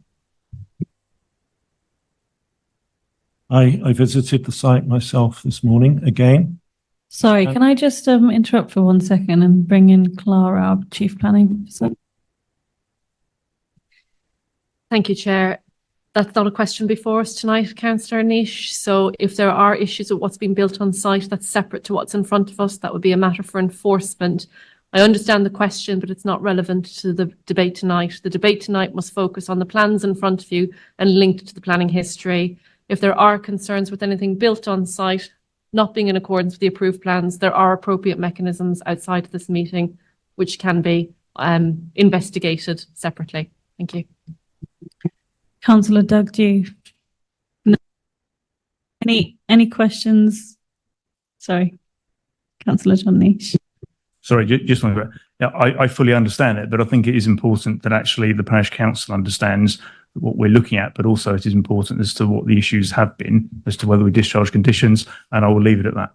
I visited the site myself this morning again. Sorry, can I just interrupt for 1 second and bring in Clara, our Chief Planning Officer? Thank you, Chair. That's not a question before us tonight, Councillor Nish. So if there are issues with what's being built on site that's separate to what's in front of us, that would be a matter for enforcement. I understand the question, but it's not relevant to the debate tonight. The debate tonight must focus on the plans in front of you and linked to the planning history. If there are concerns with anything built on site not being in accordance with the approved plans, there are appropriate mechanisms outside of this meeting which can be investigated separately. Thank you. Councillor Doug, do you no. any questions? Sorry, Councillor John Nish. Sorry, just one. Yeah, I fully understand it, but I think it is important that actually the parish council understands what we're looking at, but also it is important as to what the issues have been, as to whether we discharge conditions, and I will leave it at that.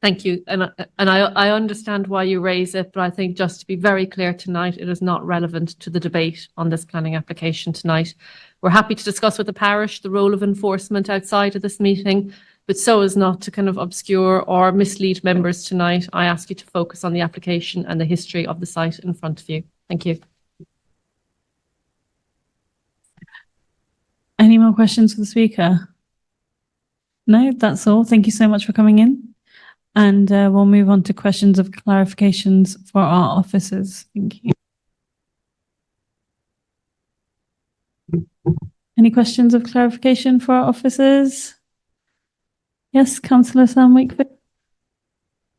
Thank you. And I understand why you raise it, but I think just to be very clear tonight, it is not relevant to the debate on this planning application tonight. We're happy to discuss with the parish the role of enforcement outside of this meeting, but so as not to kind of obscure or mislead members tonight, I ask you to focus on the application and the history of the site in front of you. Thank you. Any more questions for the speaker? No, that's all. Thank you so much for coming in. And we'll move on to questions of clarifications for our officers. Thank you. Any questions of clarification for our officers? Yes, Councillor Sam Wakefield.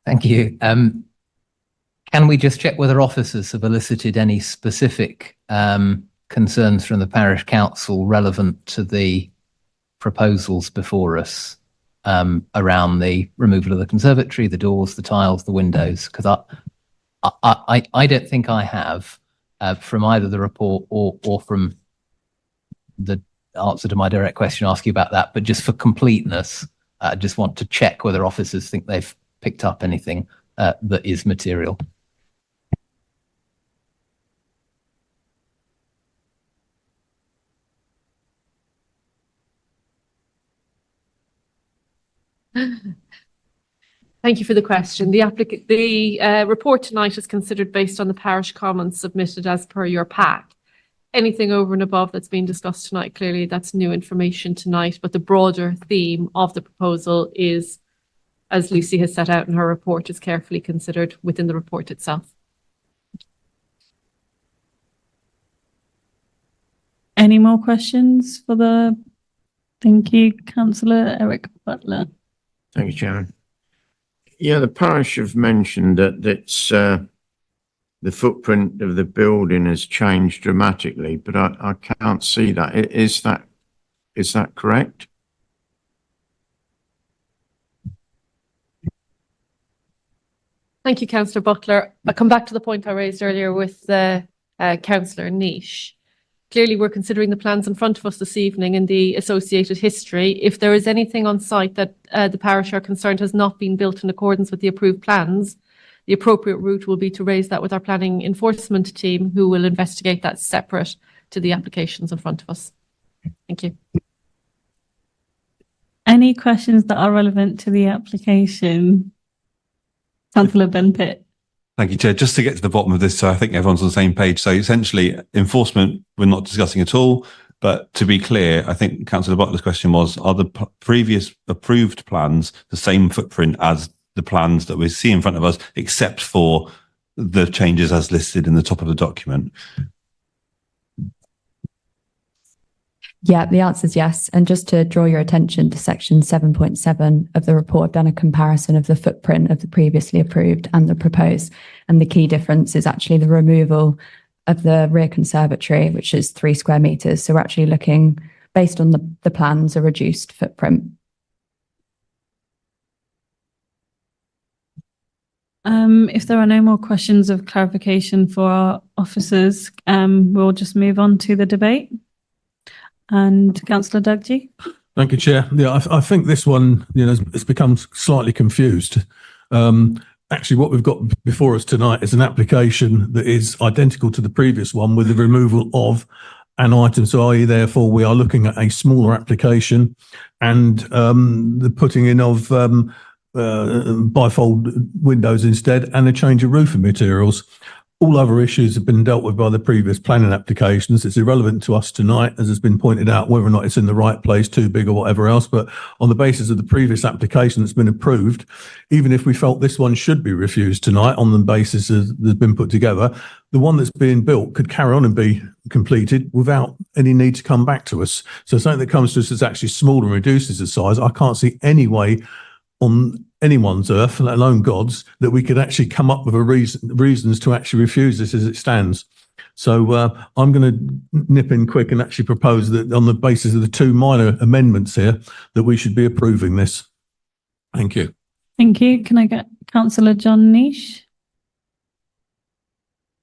Thank you. Can we just check whether officers have elicited any specific concerns from the parish council relevant to the proposals before us? Around the removal of the conservatory, the doors, the tiles, the windows, because I don't think I have from either the report or from the answer to my direct question asking about that. But just for completeness, I just want to check whether officers think they've picked up anything that is material. Thank you for the question. The report tonight is considered based on the parish comments submitted as per your pack. Anything over and above that's been discussed tonight, clearly that's new information tonight, but the broader theme of the proposal is, as Lucy has set out in her report, is carefully considered within the report itself. Any more questions for the... Thank you, Councillor Eric Butler. Thank you, Chairman. Yeah, the parish have mentioned that the footprint of the building has changed dramatically, but I can't see that. Is that correct? Thank you, Councillor Butler. I'll come back to the point I raised earlier with Councillor Niche. Clearly, we're considering the plans in front of us this evening and the associated history. If there is anything on site that the parish are concerned has not been built in accordance with the approved plans, the appropriate route will be to raise that with our planning enforcement team, who will investigate that separate to the applications in front of us. Thank you. Any questions that are relevant to the application? Councillor Ben Pitt. Thank you, Chair. Just to get to the bottom of this, so I think everyone's on the same page. So essentially, enforcement, we're not discussing at all. But to be clear, I think Councillor Butler's question was, are the previous approved plans the same footprint as the plans that we see in front of us, except for the changes as listed in the top of the document? Yeah, the answer is yes. And just to draw your attention to section 7.7 of the report, I've done a comparison of the footprint of the previously approved and the proposed. And the key difference is actually the removal of the rear conservatory, which is 3 square metres. So we're actually looking, based on the plans, a reduced footprint. If there are no more questions of clarification for our officers, we'll just move on to the debate. And Councillor Duggie. Thank you, Chair. Yeah, I think this one, it's become slightly confused. Actually, what we've got before us tonight is an application that is identical to the previous one with the removal of an item. So, i.e., therefore, we are looking at a smaller application and the putting in of bifold windows instead and a change of roofing materials. All other issues have been dealt with by the previous planning applications. It's irrelevant to us tonight, as has been pointed out, whether or not it's in the right place, too big or whatever else. But on the basis of the previous application that's been approved, even if we felt this one should be refused tonight on the basis that's been put together, the one that's being built could carry on and be completed without any need to come back to us. So something that comes to us that's actually smaller and reduces the size, I can't see any way on anyone's earth, let alone God's, that we could actually come up with reasons to actually refuse this as it stands. So I'm going to nip in quick and actually propose that on the basis of the 2 minor amendments here, that we should be approving this. Thank you. Thank you. Can I get Councillor John Niche?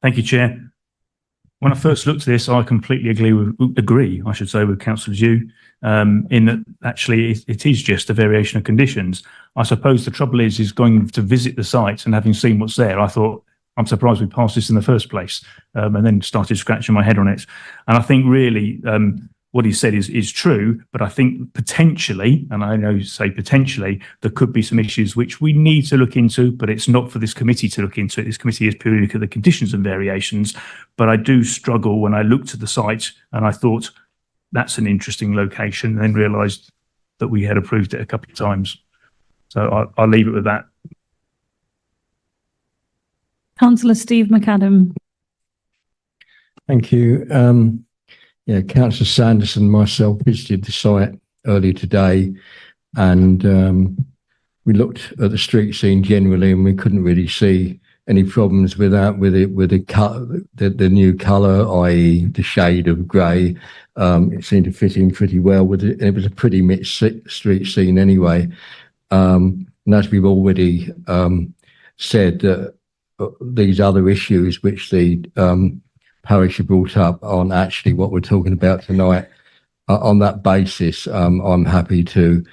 Thank you, Chair. When I first looked at this, I completely agree, I should say, with Councillor Dew, in that actually it is just a variation of conditions. I suppose the trouble is going to visit the site and having seen what's there, I thought, I'm surprised we passed this in the first place, and then started scratching my head on it. And I think really what he said is true, but I think potentially, and I know you say potentially, there could be some issues which we need to look into, but it's not for this committee to look into. This committee is purely look at the conditions and variations. But I do struggle when I looked at the site and I thought that's an interesting location, and then realised that we had approved it a couple of times. So I'll leave it with that. Councillor Steve McAdam. Thank you. Yeah, Councillor Sanderson and myself visited the site earlier today, and we looked at the street scene generally, and we couldn't really see any problems with that, with the new colour, i.e. the shade of grey. It seemed to fit in pretty well with it. It was a pretty mixed street scene anyway. And as we've already said, these other issues which the parish have brought up aren't actually what we're talking about tonight. On that basis, I'm happy to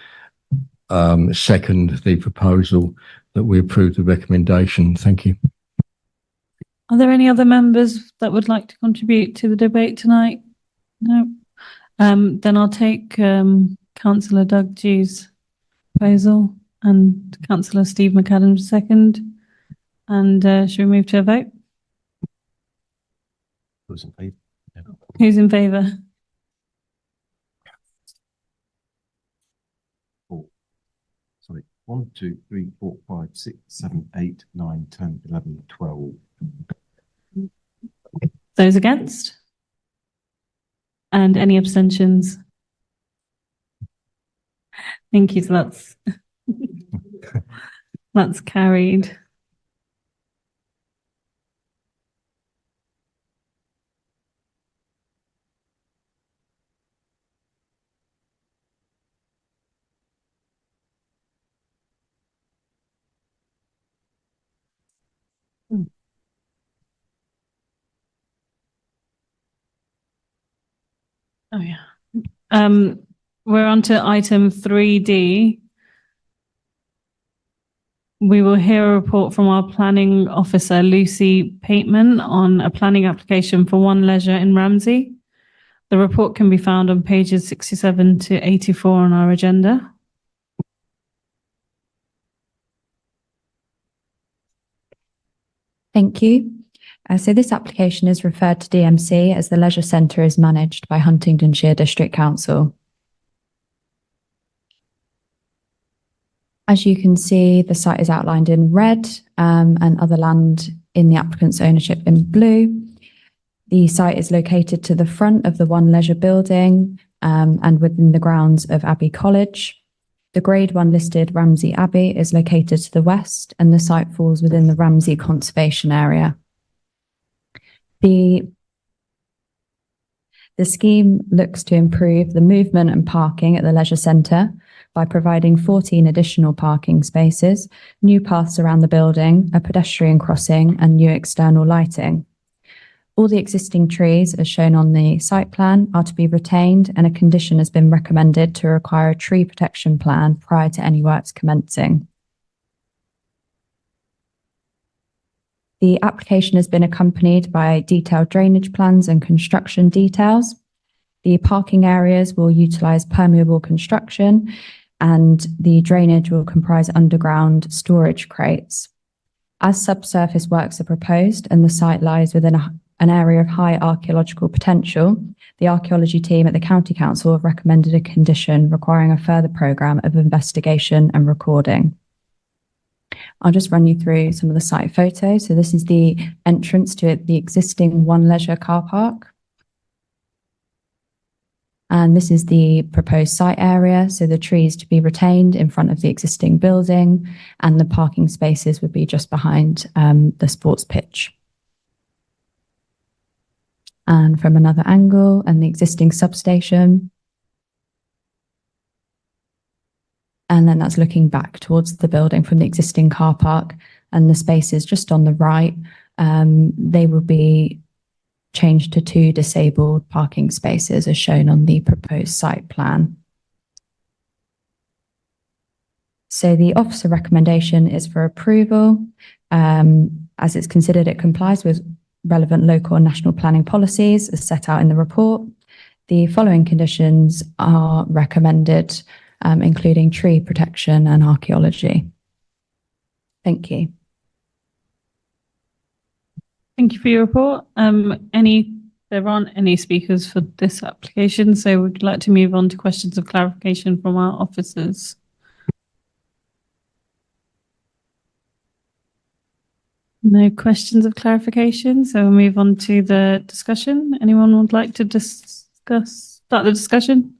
second the proposal that we approve the recommendation. Thank you. Are there any other members that would like to contribute to the debate tonight? No. Then I'll take Councillor Doug Dew's proposal and Councillor Steve McAdam's second. And should we move to a vote? Who's in favour? Yeah. Who's in favour? Sorry, 1, 2, 3, 4, 5, 6, 7, 8, 9, 10, 11, 12. Those against? And any abstentions? Thank you. So that's carried. Oh yeah. We're on to item 3D. We will hear a report from our planning officer, Lucy Pateman, on a planning application for One Leisure in Ramsey. The report can be found on pages 67 to 84 on our agenda. Thank you. So this application is referred to DMC as the leisure centre is managed by Huntingdonshire District Council. As you can see, the site is outlined in red and other land in the applicant's ownership in blue. The site is located to the front of the One Leisure building and within the grounds of Abbey College. The Grade 1 listed Ramsey Abbey is located to the west, and the site falls within the Ramsey Conservation Area. The scheme looks to improve the movement and parking at the leisure centre by providing 14 additional parking spaces, new paths around the building, a pedestrian crossing, and new external lighting. All the existing trees, as shown on the site plan, are to be retained, and a condition has been recommended to require a tree protection plan prior to any works commencing. The application has been accompanied by detailed drainage plans and construction details. The parking areas will utilise permeable construction, and the drainage will comprise underground storage crates. As subsurface works are proposed and the site lies within an area of high archaeological potential, the archaeology team at the County Council have recommended a condition requiring a further programme of investigation and recording. I'll just run you through some of the site photos. So this is the entrance to the existing One Leisure car park. And this is the proposed site area. So the trees to be retained in front of the existing building, and the parking spaces would be just behind the sports pitch. And from another angle, and the existing substation. and then that's looking back towards the building from the existing car park, and the spaces just on the right, they will be changed to 2 disabled parking spaces as shown on the proposed site plan. So the officer recommendation is for approval. As it's considered it complies with relevant local and national planning policies as set out in the report. The following conditions are recommended, including tree protection and archaeology. Thank you. Thank you for your report. There aren't any speakers for this application, so we'd like to move on to questions of clarification from our officers. No questions of clarification, so we'll move on to the discussion. Anyone would like to start the discussion?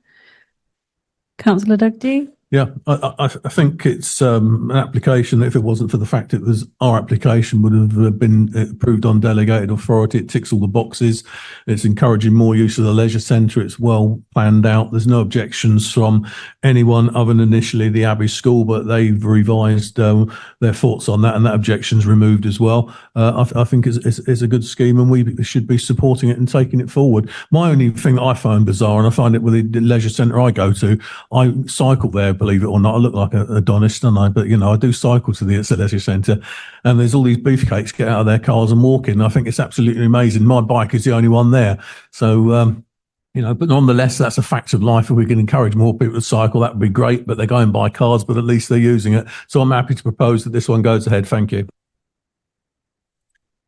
Councillor Dugdie? Yeah, I think it's an application that if it wasn't for the fact it was our application would have been approved on delegated authority. It ticks all the boxes. It's encouraging more use of the leisure centre. It's well planned out. There's no objections from anyone other than initially the Abbey School, but they've revised their thoughts on that, and that objection's removed as well. I think it's a good scheme, and we should be supporting it and taking it forward. My only thing that I find bizarre, and I find it with the leisure centre I go to, I cycle there, believe it or not. I look like a Adonis, don't I? But, you know, I do cycle to the leisure centre, and there's all these beefcakes get out of their cars and walk in. I think it's absolutely amazing. My bike is the only one there. So, you know, but nonetheless, that's a fact of life. If we can encourage more people to cycle, that would be great. But they're going by cars, but at least they're using it. So I'm happy to propose that this one goes ahead. Thank you.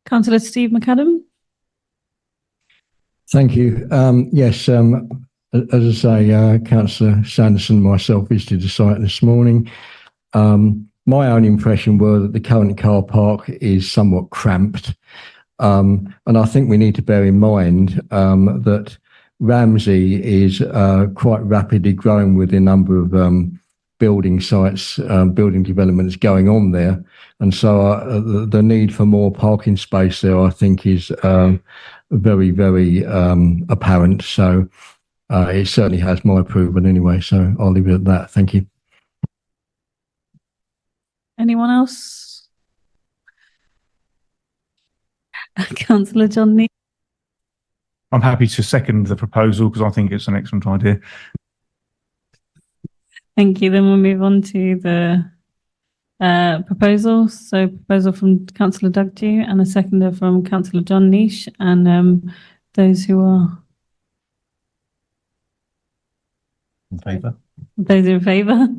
Councillor Steve McAdam? Thank you. Yes, as I say, Councillor Sanderson and myself visited the site this morning. My own impression were that the current car park is somewhat cramped. And I think we need to bear in mind that Ramsey is quite rapidly growing with the number of building sites, building developments going on there. And so the need for more parking space there, I think, is very, very apparent. So it certainly has my approval anyway. So I'll leave it at that. Thank you. Anyone else? Councillor John Neal? I'm happy to second the proposal because I think it's an excellent idea. Thank you. Then we'll move on to the proposal. So proposal from Councillor Dugdie and a seconder from Councillor John Nish, and those who are in favour. Those in favour.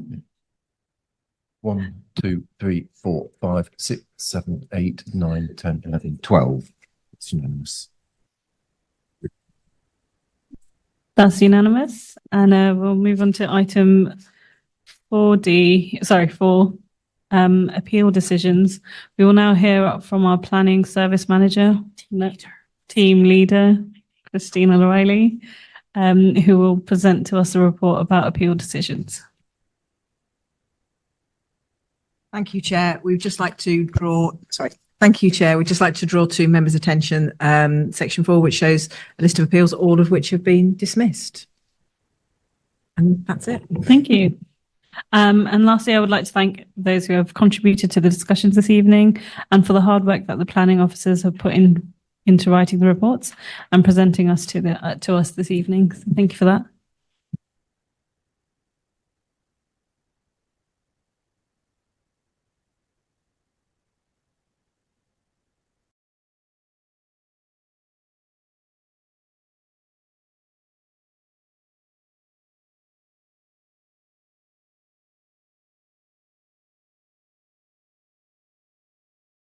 1, 2, 3, 4, 5, 6, 7, 8, 9, 10, 11, 12. It's unanimous. That's unanimous. And we'll move on to item 4, appeal decisions. We will now hear from our planning service manager, team leader, Christina O'Reilly, who will present to us a report about appeal decisions. Thank you, Chair. We'd just like to draw, Thank you, Chair. We'd just like to draw to members' attention section 4, which shows a list of appeals, all of which have been dismissed. And that's it. Thank you. And lastly, I would like to thank those who have contributed to the discussions this evening and for the hard work that the planning officers have put into writing the reports and presenting us to us this evening. So thank you for that.